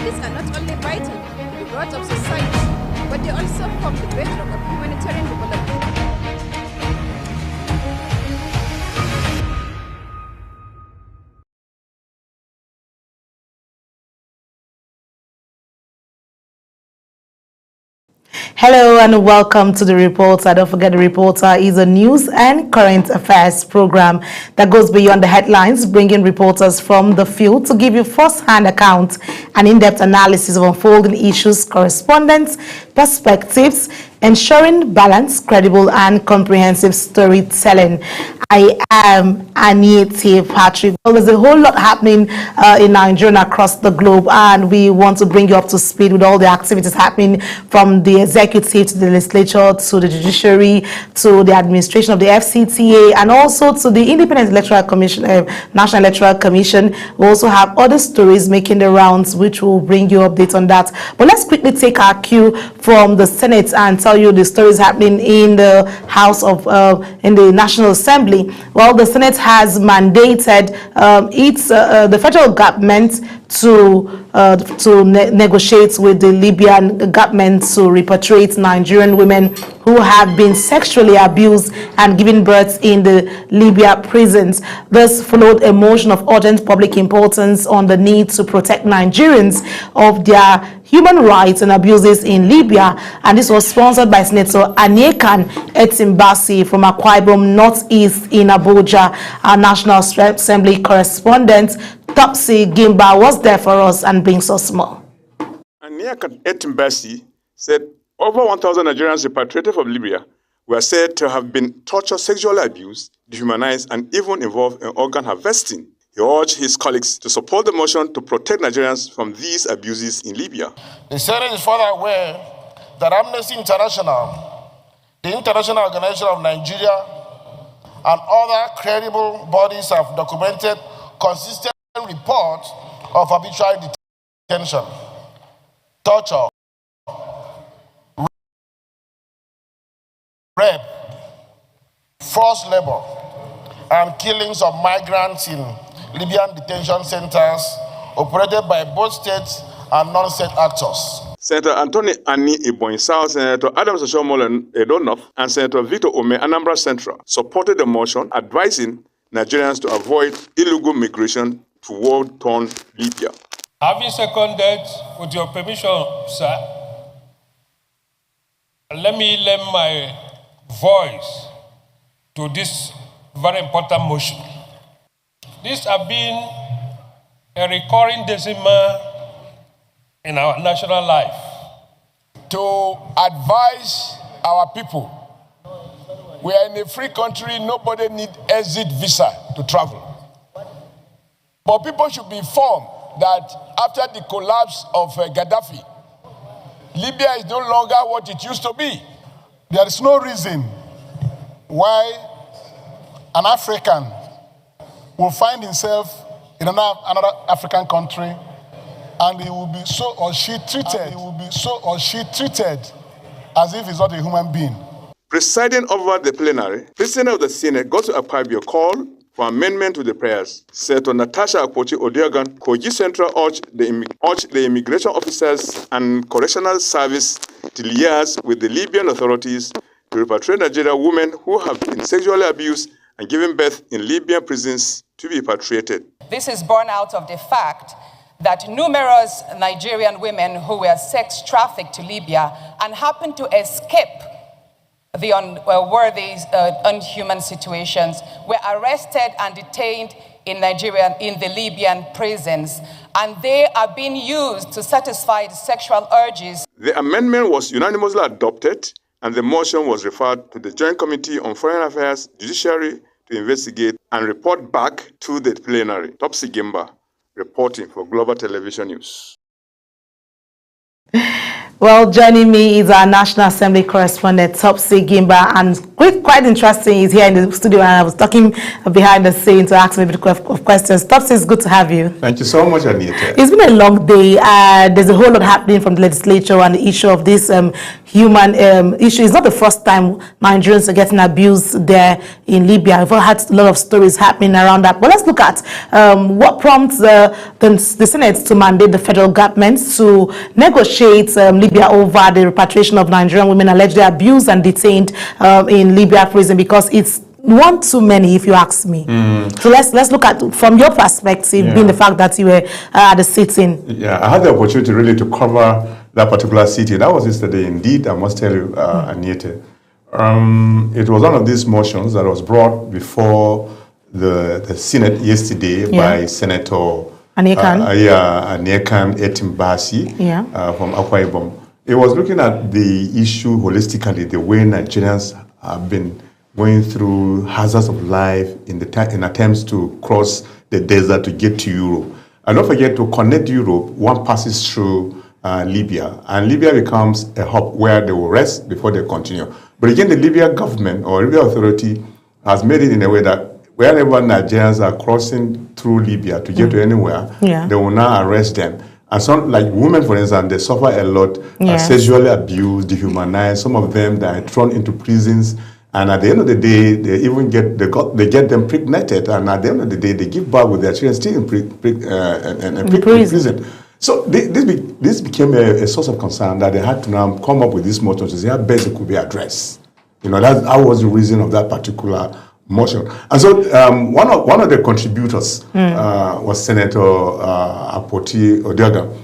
Police are not only vital to the growth of society, but they also form the bedrock of humanitarian development. Hello and welcome to The Reporter. Don't forget, The Reporter is a news and current affairs program that goes beyond the headlines, bringing reporters from the field to give you first-hand accounts and in-depth analysis of unfolding issues, correspondence, perspectives, ensuring balanced, credible, and comprehensive storytelling. I am Anita Patrick. Well, there's a whole lot happening in Nigeria and across the globe, and we want to bring you up to speed with all the activities happening from the executive to the legislature to the judiciary to the administration of the FCTA and also to the Independent Electoral Commission, National Electoral Commission. We also have other stories making the rounds, which will bring you updates on that. But let's quickly take our cue from the Senate and tell you the stories happening in the House of, in the National Assembly. Well, the Senate has mandated the federal government to negotiate with the Libyan government to repatriate Nigerian women who have been sexually abused and given birth in the Libya prisons. This followed a motion of urgent public importance on the need to protect Nigerians of their human rights and abuses in Libya, and this was sponsored by Senator Aniekan Etimbasi from Akwa Ibom Northeast in Abuja. Our National Assembly correspondent Topsy Gimba was there for us and brings us more. Aniekan Etimbasi said over 1,000 Nigerians repatriated from Libya were said to have been tortured, sexually abused, dehumanized, and even involved in organ harvesting. He urged his colleagues to support the motion to protect Nigerians from these abuses in Libya. The Senate is further aware that Amnesty International, the International Organization of Nigeria, and other credible bodies have documented consistent reports of arbitrary detention, torture, rape, forced labor, and killings of migrants in Libyan detention centers operated by both states and non-state actors. Senator Anthony Ani Iboinsao, Senator Adams Oshomolen Edonof, and Senator Victor Ome Anambra Central supported the motion advising Nigerians to avoid illegal migration to war-torn Libya. Having seconded, with your permission, sir, let me lend my voice to this very important motion. This has been a recurring decimal in our national life. To advise our people, we are in a free country, nobody needs exit visa to travel. But people should be informed that after the collapse of Gaddafi, Libya is no longer what it used to be. There is no reason why an African will find himself in another African country and he will be so or she treated as if he's not a human being. Presiding over the plenary, President of the Senate got to Akwa Ibom call for amendment to the prayers. Senator Natasha Akpoti-Odeogun, Kogi Central urged the immigration officers and correctional service to liaise with the Libyan authorities to repatriate Nigerian women who have been sexually abused and given birth in Libyan prisons to be repatriated. This is born out of the fact that numerous Nigerian women who were sex trafficked to Libya and happened to escape the unworthy, unhuman situations were arrested and detained in the Libyan prisons, and they are being used to satisfy the sexual urges. The amendment was unanimously adopted, and the motion was referred to the Joint Committee on Foreign Affairs, Judiciary, to investigate and report back to the plenary. Topsy Gimba, reporting for Global Television News. Well, joining me is our National Assembly correspondent, Topsy Gimba, and quite interesting, he's here in the studio, and I was talking behind the scenes to ask him a bit of questions. Topsy, it's good to have you. Thank you so much, Anita. It's been a long day. There's a whole lot happening from the legislature and the issue of this human issue. It's not the first time Nigerians are getting abused there in Libya. We've had a lot of stories happening around that. But let's look at what prompts the Senate to mandate the federal government to negotiate Libya over the repatriation of Nigerian women allegedly abused and detained in Libya prison, because it's one too many, if you ask me. So let's look at, from your perspective, being the fact that you were at the sitting. Yeah, I had the opportunity really to cover that particular city. That was yesterday, indeed, I must tell you, Anita. It was one of these motions that was brought before the Senate yesterday by Senator Aniakan Etimbasi from Akwa Ibom. It was looking at the issue holistically, the way Nigerians have been going through hazards of life in attempts to cross the desert to get to Europe. And don't forget, to connect Europe, one passes through Libya, and Libya becomes a hub where they will rest before they continue. But again, the Libyan government or Libya authority has made it in a way that wherever Nigerians are crossing through Libya to get to anywhere, they will now arrest them. And some, like women, for instance, they suffer a lot, sexually abused, dehumanized. Some of them, they are thrown into prisons. And at the end of the day, they even get them pregnated. And at the end of the day, they give birth with their children still in prison. So this became a source of concern that they had to now come up with this motion to see how best it could be addressed. You know, that was the reason of that particular motion. And so one of the contributors was Senator Akpoti Odiagan,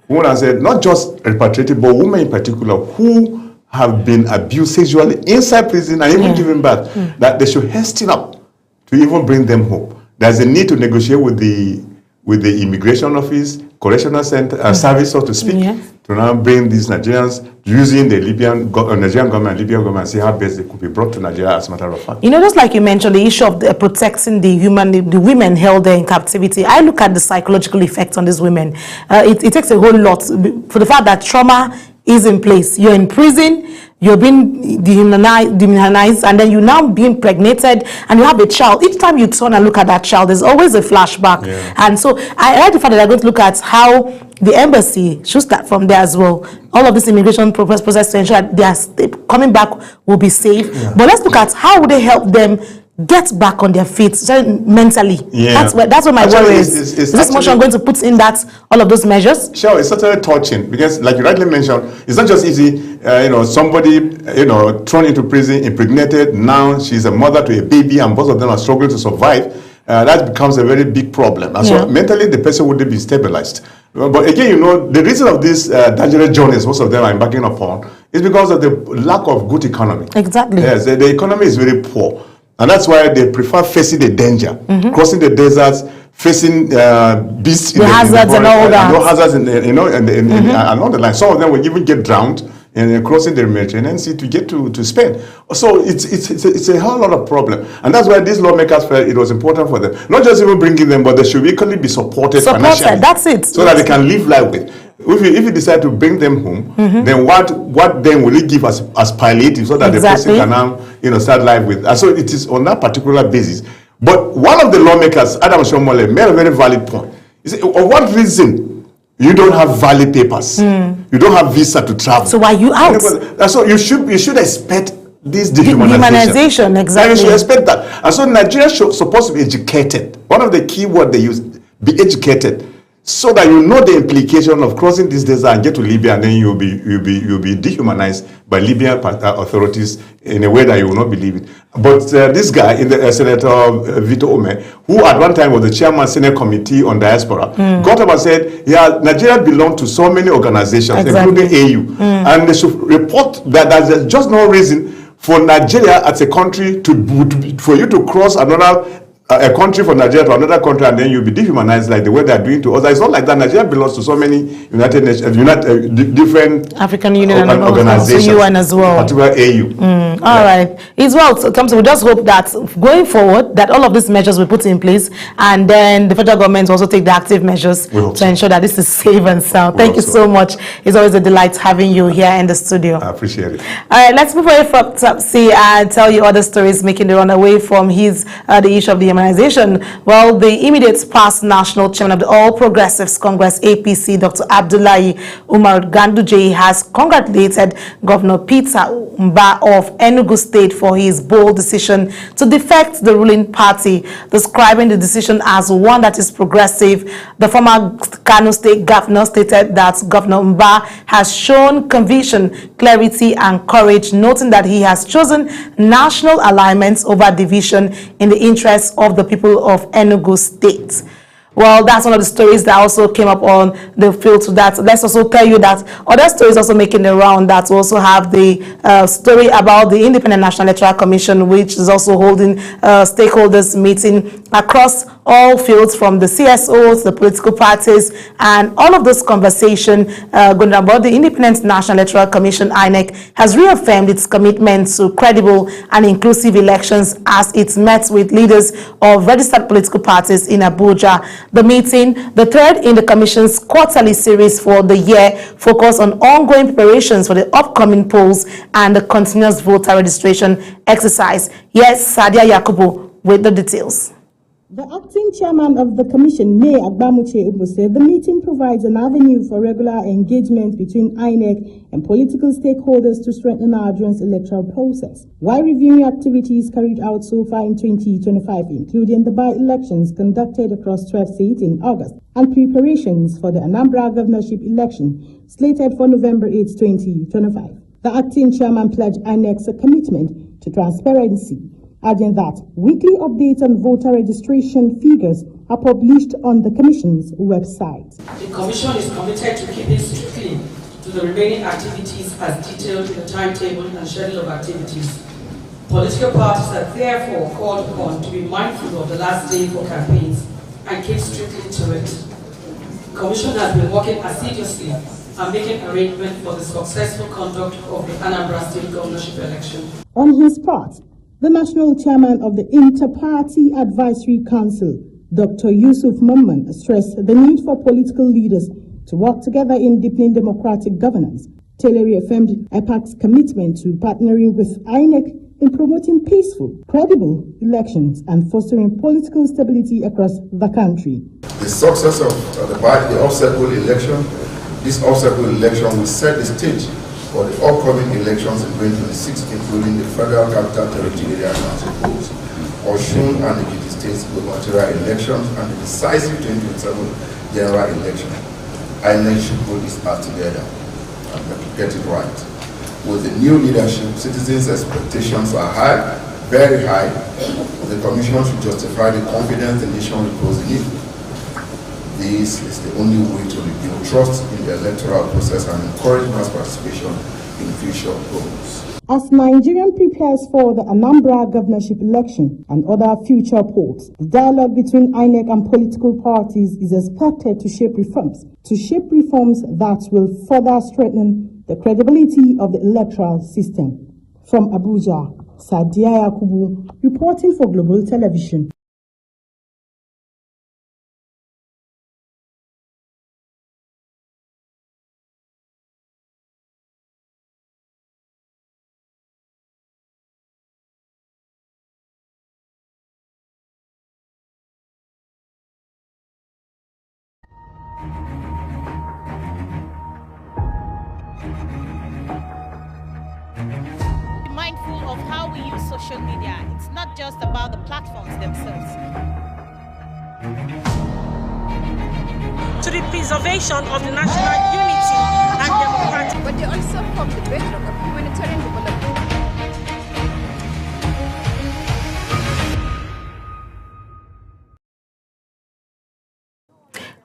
who has said not just repatriated, but women in particular who have been abused sexually inside prison and even given birth, that they should hasten up to even bring them home. There's a need to negotiate with the immigration office, correctional center, service, so to speak, to now bring these Nigerians using the Nigerian government and Libyan government and see how best they could be brought to Nigeria, as a matter of fact. You know, just like you mentioned, the issue of protecting the women held there in captivity, I look at the psychological effects on these women. It takes a whole lot for the fact that trauma is in place. You're in prison, you're being dehumanized, and then you're now being pregnated, and you have a child. Each time you turn and look at that child, there's always a flashback. And so I like the fact that they're going to look at how the embassy should start from there as well. All of this immigration process to ensure that they are coming back will be safe. But let's look at how would they help them get back on their feet mentally. That's what my worry is. Is this motion going to put in all of those measures? Sure, it's certainly touching, because like you rightly mentioned, it's not just easy, somebody, thrown into prison, impregnated, now she's a mother to a baby and both of them are struggling to survive. That becomes a very big problem. And so mentally the person wouldn't be stabilized. But again, the reason of these dangerous journeys most of them are embarking upon is because of the lack of good economy. Exactly. Yes, the economy is very poor. And that's why they prefer facing the danger, crossing the deserts, facing beasts, the hazards and all that. No hazards, along the line. Some of them will even get drowned in crossing the Mediterranean Sea to get to Spain. So it's a whole lot of problem, and that's why these lawmakers felt it was important for them not just even bringing them, but they should equally be supported financially. That's it. So that they can live life with. If you decide to bring them home, then what then will it give as palliative so that the person can now start life with? And so it is on that particular basis. But one of the lawmakers, Adam Shomole, made a very valid point. He said, for what reason you don't have valid papers? You don't have visa to travel. So why are you out? So you should expect this dehumanization. Exactly. And you should expect that. And so Nigeria should supposed to be educated. One of the key words they use, be educated, so that you know the implication of crossing this desert and get to Libya, and then you'll be dehumanized by Libyan authorities in a way that you will not believe it. But this guy, Senator Vito Ome, who at one time was the chairman Senate Committee on Diaspora, got up and said, Nigeria belongs to so many organizations, including AU, and they should report that there's just no reason for Nigeria as a country for you to cross another a country from Nigeria to another country, and then you'll be dehumanized like the way they're doing to others. It's not like that. Nigeria belongs to so many United Nations, different African Union and organizations, also UN as well. particularly AU. All right. It's well, so we just hope that going forward, that all of these measures will put in place, and then the federal government will also take the active measures to ensure that this is safe and sound. Thank you so much. It's always a delight having you here in the studio. I appreciate it. All right, let's move away from Topsy and tell you other stories making the run away from the issue of the immunization. Well, the immediate past national chairman of the All Progressives Congress, APC, Dr. Abdullahi Umar Ganduje, has congratulated Governor Peter Mba of Enugu State for his bold decision to defect the ruling party, describing the decision as one that is progressive. The former Kano State governor stated that Governor Mba has shown conviction, clarity, and courage, noting that he has chosen national alignments over division in the interests of the people of Enugu State. Well, that's one of the stories that also came up on the field to that. Let's also tell you that other stories also making the round that also have the story about the Independent National Electoral Commission, which is also holding stakeholders meeting across all fields, from the CSOs, the political parties, and all of this conversation going about the Independent National Electoral Commission, INEC, has reaffirmed its commitment to credible and inclusive elections as it met with leaders of registered political parties in Abuja. The meeting, the third in the Commission's quarterly series for the year, focused on ongoing preparations for the upcoming polls and the continuous voter registration exercise. Yes, Sadia Yakubu with the details. The acting chairman of the commission, May Agbamuche Ubo, said the meeting provides an avenue for regular engagement between INEC and political stakeholders to strengthen Nigeria's electoral process, while reviewing activities carried out so far in 2025, including the by-elections conducted across 12 states in August and preparations for the Anambra governorship election slated for November 8, 2025. The acting chairman pledged INEC's commitment to transparency, adding that weekly updates on voter registration figures are published on the Commission's website. The Commission is committed to keeping strictly to the remaining activities as detailed in the timetable and schedule of activities. Political parties are therefore called upon to be mindful of the last day for campaigns and keep strictly to it. The Commission has been working assiduously and making arrangements for the successful conduct of the Anambra State governorship election. On his part, the national chairman of the Inter-Party Advisory Council, Dr. Yusuf Mamman, stressed the need for political leaders to work together in deepening democratic governance. Taylor reaffirmed IPAC's commitment to partnering with INEC in promoting peaceful, credible elections and fostering political stability across the country. The success of the off-cycle election, this off-cycle election will set the stage for the upcoming elections in 2026, including the Federal Capital Territory Area Council polls, Osun and Ekiti State's gubernatorial elections, and the decisive 2027 general election. INEC should put its act together and get it right. With the new leadership, citizens' expectations are high, very high. The Commission should justify the confidence the nation reposed in it. This is the only way to rebuild trust in the electoral process and encourage mass participation in future polls. As Nigeria prepares for the Anambra governorship election and other future polls, the dialogue between INEC and political parties is expected to shape reforms that will further strengthen the credibility of the electoral system. From Abuja, Sadia Yakubu, reporting for Global Television. Mindful of how we use social media. It's not just about the platforms themselves. To the preservation of the national unity and democratic. But they also form the bedrock of humanitarian development.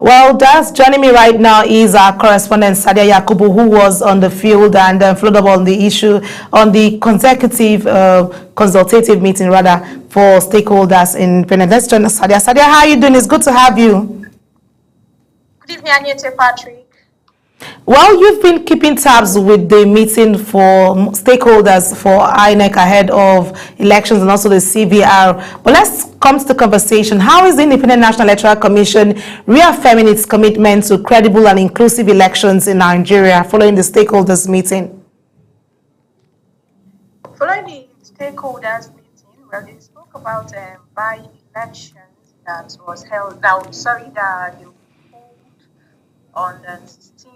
Well, that's joining me right now is our correspondent Sadia Yakubu, who was on the field and followed up on the issue on the consultative meeting rather for stakeholders in Benin. Let's join us, Sadia. Sadia, how are you doing? It's good to have you. Good evening, Anita Patrick. Well, you've been keeping tabs with the meeting for stakeholders for INEC ahead of elections and also the CVR. But let's come to the conversation. How is the Independent National Electoral Commission reaffirming its commitment to credible and inclusive elections in Nigeria following the stakeholders meeting? Following the stakeholders meeting, well, they spoke about by-elections that was held. That they will hold on the 16th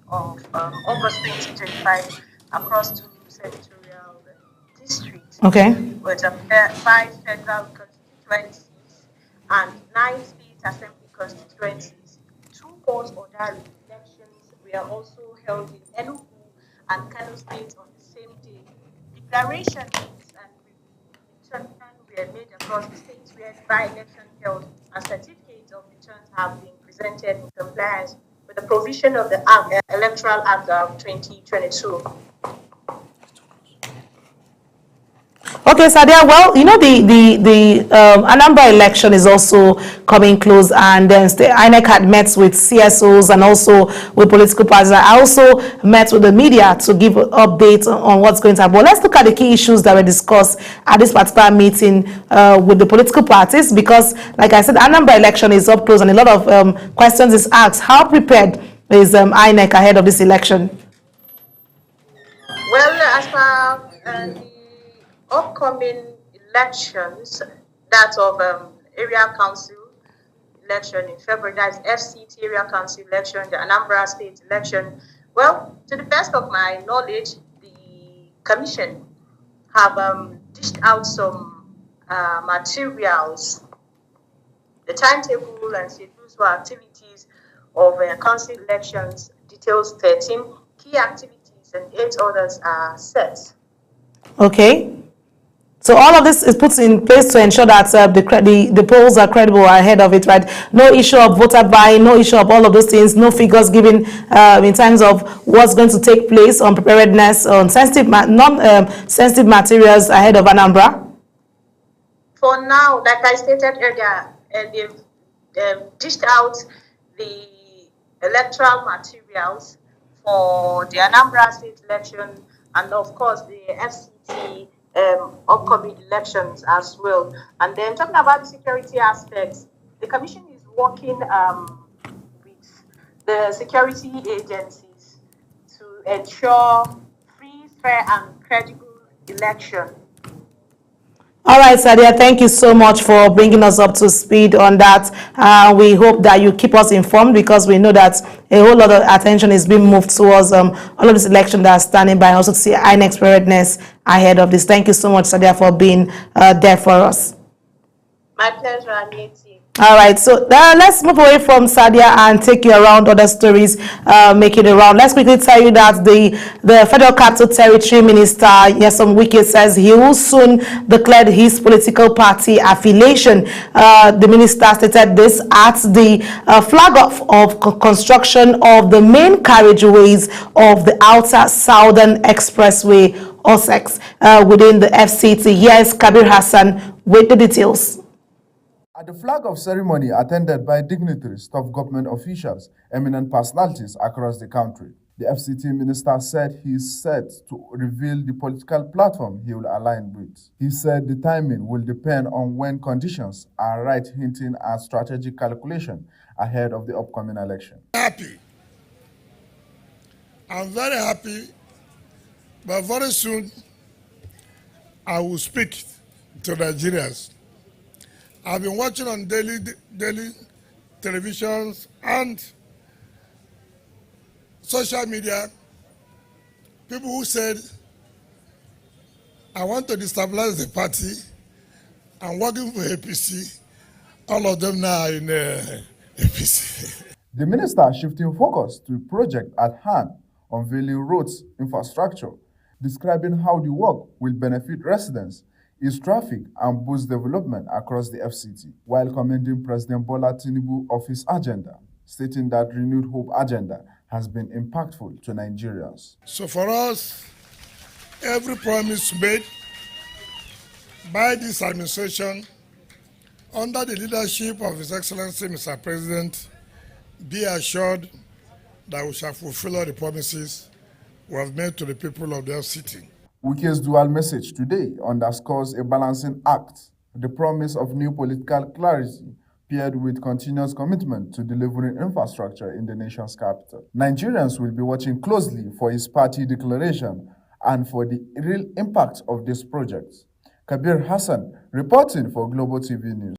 of August 2025 across 2 senatorial districts. Okay. With 5 federal constituencies and 9 state assembly constituencies. 2 post-order elections were also held in Enugu and Kano State on the same day. Declarations and returns were made across the states where the by-election held, and certificates of returns have been presented in compliance with the provision of the Electoral Act of 2022. Okay, Sadia, well, you know, the Anambra election is also coming close, and then INEC had met with CSOs and also with political parties. I also met with the media to give updates on what's going to happen. But let's look at the key issues that were discussed at this particular meeting with the political parties, because, like I said, Anambra election is up close, and a lot of questions is asked. How prepared is INEC ahead of this election? Well, as per the upcoming elections, that of area council election in February, that is FCT area council election, the Anambra state election. Well, to the best of my knowledge, the commission have dished out some materials, the timetable and schedules for activities of council elections, details 13 key activities and 8 others are set. Okay. So all of this is put in place to ensure that the polls are credible ahead of it, right? No issue of voter buying, no issue of all of those things, no figures given in terms of what's going to take place on preparedness, on sensitive, non-sensitive materials ahead of Anambra? For now, like I stated earlier, they've dished out the electoral materials for the Anambra state election and, of course, the FCT upcoming elections as well. And then talking about the security aspects, the commission is working with the security agencies to ensure free, fair, and credible election. All right, Sadia, thank you so much for bringing us up to speed on that. We hope that you keep us informed, because we know that a whole lot of attention is being moved towards all of this election that are standing by, and also to see INEC's preparedness ahead of this. Thank you so much, Sadia, for being there for us. My pleasure, Aniti. All right, so let's move away from Sadia and take you around other stories, make it around. Let's quickly tell you that the Federal Capital Territory Minister, Nyesom Wike, says he will soon declare his political party affiliation. The minister stated this at the flag-off of construction of the main carriageways of the Outer Southern Expressway, OSEX, within the FCT. Here's Kabir Hassan with the details. At the flag-off ceremony attended by dignitaries, top government officials, eminent personalities across the country, the FCT minister said he is set to reveal the political platform he will align with. He said the timing will depend on when conditions are right, hinting at strategic calculation ahead of the upcoming election. I'm very happy, but very soon I will speak to Nigerians. I've been watching on daily televisions and social media people who said, I want to destabilize the party. I'm working for APC. All of them now are in APC. The minister shifting focus to a project at hand, unveiling roads, infrastructure, describing how the work will benefit residents, ease traffic, and boost development across the FCT, while commending President Bola Tinubu of his agenda. stating that Renewed Hope agenda has been impactful to Nigerians. So for us, every promise made by this administration under the leadership of His Excellency Mr. President, be assured that we shall fulfill all the promises we have made to the people of the FCT. Wike's dual message today underscores a balancing act, the promise of new political clarity paired with continuous commitment to delivering infrastructure in the nation's capital. Nigerians will be watching closely for his party declaration and for the real impact of this project. Kabir Hassan, reporting for Global TV News.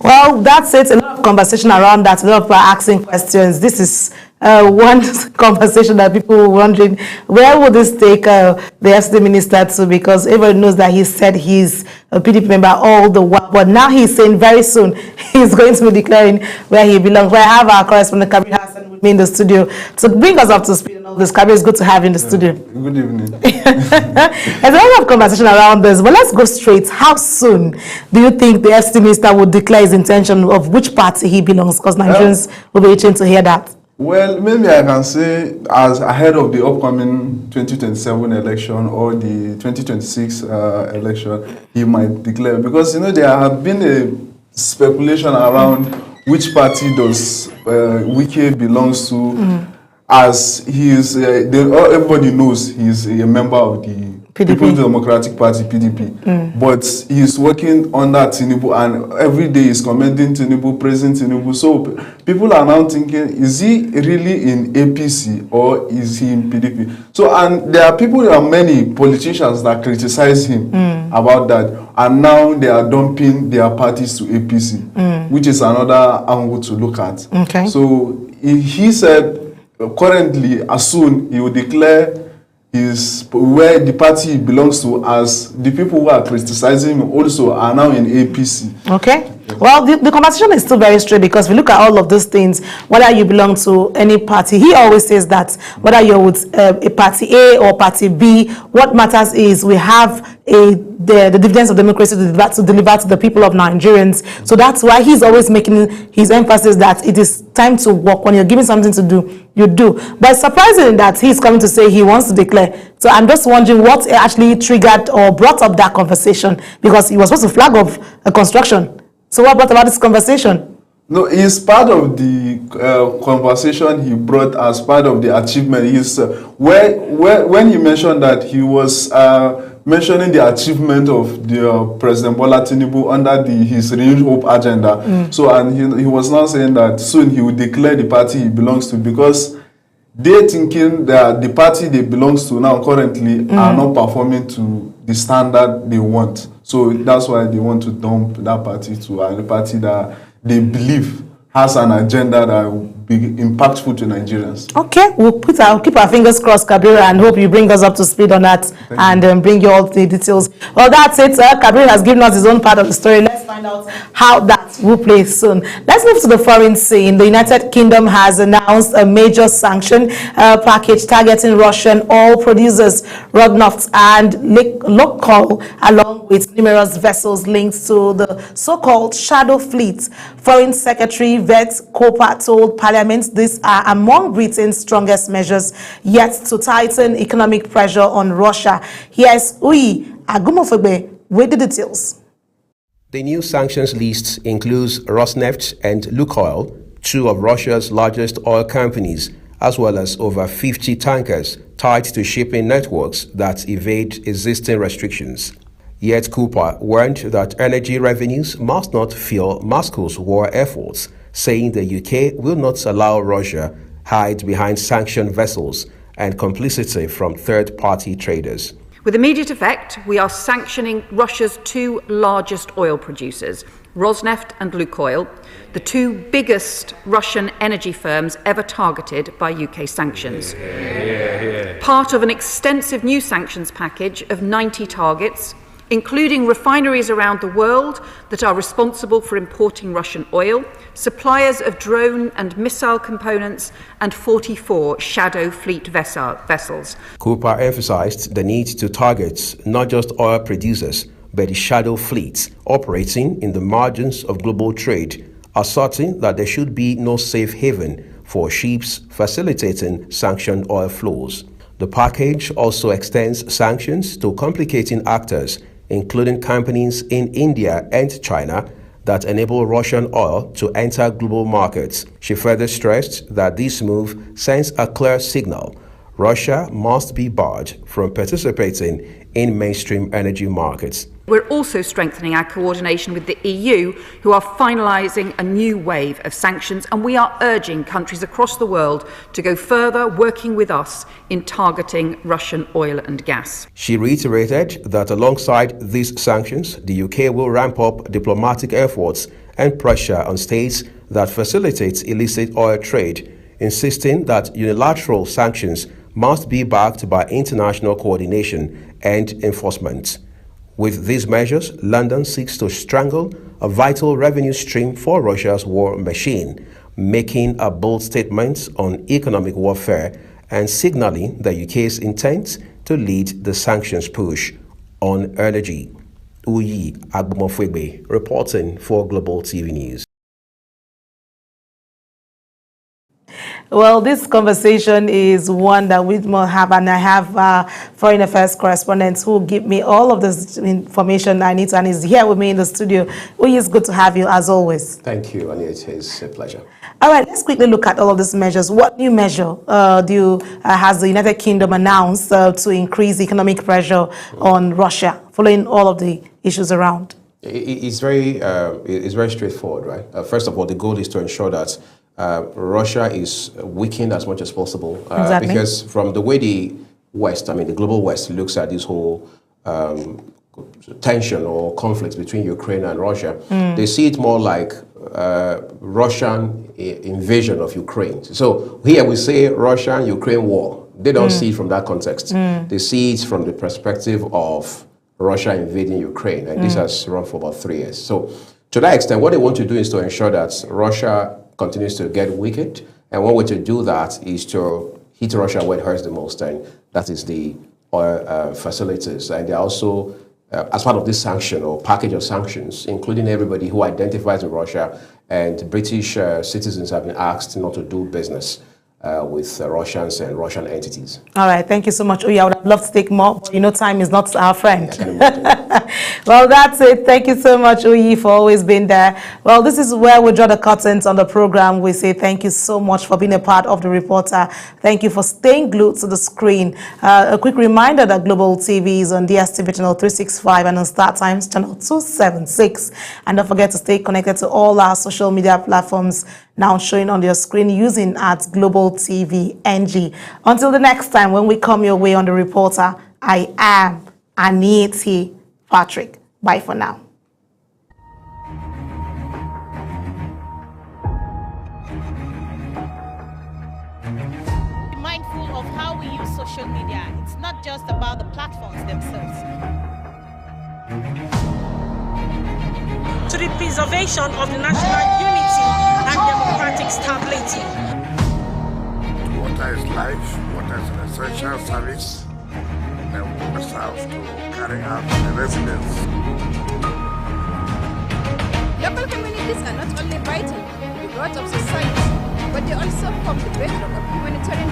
Well, that's it. A lot of conversation around that. A lot of people are asking questions. This is one conversation that people were wondering, where would this take the FCT minister to? Because everyone knows that he said he's a PDP member all the while, but now he's saying very soon he's going to be declaring where he belongs. We have our correspondent Kabir Hassan with me in the studio to bring us up to speed on all this. Kabir, it's good to have you in the studio. Good evening. There's a lot of conversation around this, but let's go straight. How soon do you think the FCT minister would declare his intention of which party he belongs? Because Nigerians will be itching to hear that. Well, maybe I can say as ahead of the upcoming 2027 election or the 2026 election, he might declare. Because, you know, there have been a speculation around which party does Wike belongs to, as he is, everybody knows he is a member of the People's Democratic Party, PDP. But he is working under Tinubu, and every day is commending Tinubu, praising Tinubu. So people are now thinking, is he really in APC or is he in PDP? So, and there are people, there are many politicians that criticize him about that. And now they are dumping their parties to APC, which is another angle to look at. Okay. So he said currently, as soon he will declare is where the party belongs to, as the people who are criticizing him also are now in APC. Okay. Well, the conversation is still very straight, because if you look at all of those things, whether you belong to any party, he always says that whether you're with a party A or party B, what matters is we have the dividends of democracy to deliver to the people of Nigerians. So that's why he's always making his emphasis that it is time to work. When you're given something to do, you do. But it's surprising that he's coming to say he wants to declare. So I'm just wondering what actually triggered or brought up that conversation, because he was supposed to flag off a construction. So what about this conversation? No, it's part of the conversation he brought as part of the achievement. He's when he mentioned that, he was mentioning the achievement of the President Bola Tinubu under his Renewed Hope agenda. So, and he was now saying that soon he will declare the party he belongs to, because they're thinking that the party they belongs to now currently are not performing to the standard they want. So that's why they want to dump that party to a party that they believe has an agenda that will be impactful to Nigerians. Okay, we'll keep our fingers crossed, Kabir, and hope you bring us up to speed on that and bring you all the details. Well, that's it. Kabir has given us his own part of the story. Let's find out how that will play soon. Let's move to the foreign scene. The United Kingdom has announced a major sanction package targeting Russian oil producers, Rosneft and Lukoil, along with numerous vessels linked to the so-called shadow fleet. Foreign Secretary Vet Kopa told Parliament these are among Britain's strongest measures yet to tighten economic pressure on Russia. Here's Uyi Agumofegbe with the details. The new sanctions list includes Rosneft and Lukoil, two of Russia's largest oil companies, as well as over 50 tankers tied to shipping networks that evade existing restrictions. Yet Cooper warned that energy revenues must not fuel Moscow's war efforts, saying the UK will not allow Russia hide behind sanctioned vessels and complicity from third-party traders. With immediate effect, we are sanctioning Russia's two largest oil producers, Rosneft and Lukoil, the two biggest Russian energy firms ever targeted by UK sanctions. Part of an extensive new sanctions package of 90 targets, including refineries around the world that are responsible for importing Russian oil, suppliers of drone and missile components, and 44 shadow fleet vessels. Cooper emphasized the need to target not just oil producers, but the shadow fleets operating in the margins of global trade, asserting that there should be no safe haven for ships facilitating sanctioned oil flows. The package also extends sanctions to complicating actors, including companies in India and China that enable Russian oil to enter global markets. She further stressed that this move sends a clear signal: Russia must be barred from participating in mainstream energy markets. We're also strengthening our coordination with the EU, who are finalising a new wave of sanctions, and we are urging countries across the world to go further, working with us in targeting Russian oil and gas. She reiterated that alongside these sanctions, the UK will ramp up diplomatic efforts and pressure on states that facilitate illicit oil trade, insisting that unilateral sanctions must be backed by international coordination and enforcement. With these measures, London seeks to strangle a vital revenue stream for Russia's war machine, making a bold statement on economic warfare and signaling the UK's intent to lead the sanctions push on energy. Uyi Agbomofwegbe, reporting for Global TV News. Well, this conversation is one that we will have, and I have foreign affairs correspondents who give me all of this information I need to, and is here with me in the studio. Uyi, it's good to have you as always. Thank you, and it is a pleasure. All right, let's quickly look at all of these measures. What new measure has the United Kingdom announced to increase economic pressure on Russia, following all of the issues around? It's very straightforward, right? First of all, the goal is to ensure that Russia is weakened as much as possible. Exactly. Because from the way the West, the global West, looks at this whole tension or conflict between Ukraine and Russia, they see it more like Russian invasion of Ukraine. So here we say Russian-Ukraine war. They don't see it from that context. They see it from the perspective of Russia invading Ukraine, and this has run for about 3 years. So to that extent, what they want to do is to ensure that Russia continues to get weakened, and one way to do that is to hit Russia where it hurts the most, and that is the oil facilities. And they also, as part of this sanction or package of sanctions, including everybody who identifies with Russia, and British citizens have been asked not to do business with Russians and Russian entities. All right, thank you so much, Uyi. I would have loved to take more, but time is not our friend. Well, that's it. Thank you so much, Uyi, for always being there. Well, this is where we draw the curtains on the program. We say thank you so much for being a part of The Reporter. Thank you for staying glued to the screen. A quick reminder that Global TV is on DSTV channel 365 and on Star Times channel 276. And don't forget to stay connected to all our social media platforms now showing on your screen using @Global TV NG. Until the next time when we come your way on The Reporter, I am Aniti Patrick. Bye for now. Be mindful of how we use social media. It's not just about the platforms themselves. To the preservation of the national unity and democratic stability. Water is life, water is an essential service, and we must have to carry out the residents. Local communities are not only vital to the growth of society, but they also form the bedrock of humanitarian